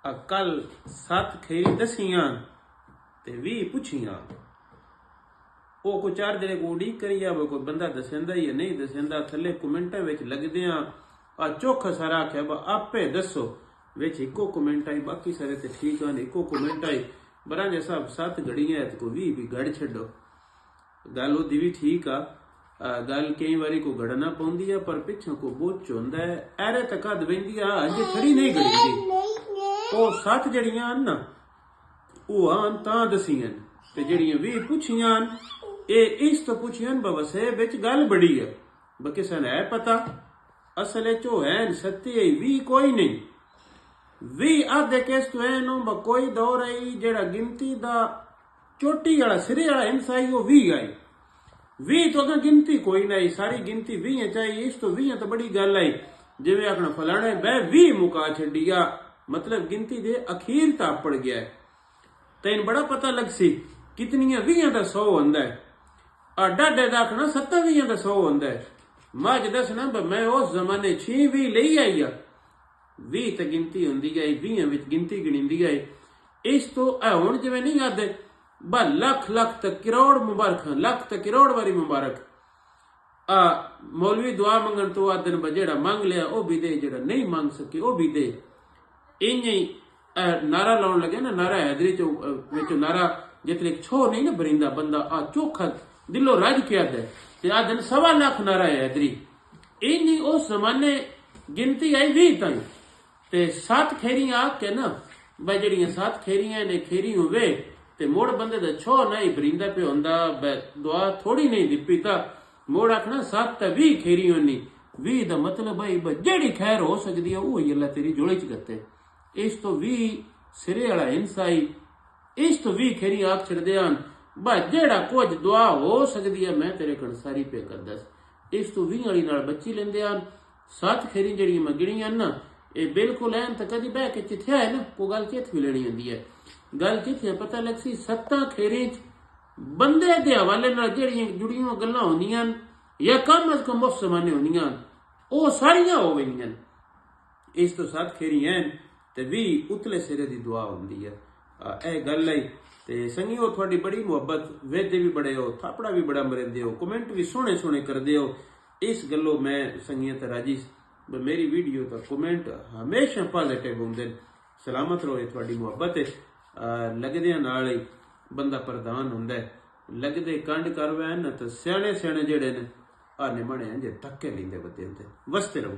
कल 7 खेरी दसियां ते 20 पुछियां। वो को 4 दिन को उड़ीक करी जावे, कोई बंदा दसेंदा या नहीं दसेंदा। थले कमेंटा विच लगदे आ चौखा सारा आख्या बा आपे दसो। विच इको कमेंट आई, बाकी सारे ते ठीक आन। इको कमेंट आई बरांजे साहब 7 घड़ियां ते को 20 भी गड़ छड्डो। गल ओदी भी ठीक आ। गल कई बारी को गड़ना पौंदी है, पर पिछों को बोझ होंदा है। ऐरे तक कद वेंदी आ अजे खड़ी नहीं गड़ी। ओ 7 जड़ियां ना वो आन तां दसियां ते जड़ियां 20 पुछियां ए इस तो पुछियां बवसे बिच गल बड़ी है। बकिसन है पता असल चो है सत्य 20 कोई नहीं। 20 आधे केस तो है नो कोई दौर आई जेड़ा गिनती दा चोटी वाला सिरे वाला इंसाई वो 20 आई। 20 तो अगर गिनती कोई नहीं, सारी गिनती 20 चाहिए। इस तो 20 तो बड़ी गल आई। जिवें आखना फलाने बह 20 मुका छड्डिया, मतलब गिनती दे अखीर तक पड़ गया है। तैन बड़ा पता लग सी कितनियां 20 का 100 होंदा है। डाडे दा आखना 27 का 100 होंदा है। मज दसना मैं उस जमाने 6 लई आई आ। 20 तो गिनती होंदी आई, 20 विच गिनती गिणींदी आई। इस तो हुण जिवें नहीं आदे बा लख लख तक करोड़ मुबारक, लख तक करोड़ वारी मुबारक। मौलवी दुआ मंगण तो आदन जेड़ा मंग लिया वो भी दे, जेड़ा नहीं मंग सके वो भी दे। इंज ही नारा लाउन लगे ना, नारा हैदरी चो नारा जितने छो नहीं ना बरिंदा बंदा चोखा दिलो रज के आदे आदन 1.25 लाख नारा हैदरी। इंज ही उस जमाने गिनती आई 20 ताई ते 7 खेरियां आके ना भाई जड़ियां 7 खेरियां ने खेरी होवे ते मोड़ बंदे दा छो नहीं बरिंदा पे होंदा। दुआ थोड़ी नहीं दिपी ता मोड़ आखना 7 ते 20 खेरी होनी। 20 दा मतलब भाई जेड़ी खैर हो सकती है वो अल्लाह तेरी जोड़े च गते। इस तो 20 सिरे वाला इंसाई, इस तो 20 खेरी आख छड़दे आन बा जेड़ा कुछ दुआ हो सकती है मैं तेरे कण सारी पे कर दस। इस तो 20 वाली नाल बच्ची लेंदे आन। 7 खेरी जड़ियां मैं गिणियां ना ये बिल्कुल ऐन तो कदी बह के चिथ्या है ना को गल चिथ भी लेनी होंदी है। गल चिथ्या पता लग सी 7 खेरी बंदे दे हवाले नाल जेड़ियां जुड़ियां गल्लां होंदियां या कम अज कम मुफ्त जमाने होंदियां वो सारियां हो गईयां। इस तो 7 खेरी हैं ते 20 उतले सिरे दी दुआ होंदी है। ए गल आई ते संगियो थोड़ी बड़ी मुहब्बत वेदे भी बड़े हो, थापड़ा भी बड़ा मरेंदे हो, कमेंट भी सोहने सोहने करदे हो। इस गल्लों मैं संगिया ते राजी मेरी वीडियो तो कमेंट हमेशा पॉजिटिव होंदे। सलामत रहो, थोड़ी मुहब्बत है। लगदे नाल ही बंदा प्रधान हुंदा है। लगदे कंड कर वैन तो सियाणे सियाणे जेड़े ने आने मने जे धक्के लेंदे बदे वसते रहो।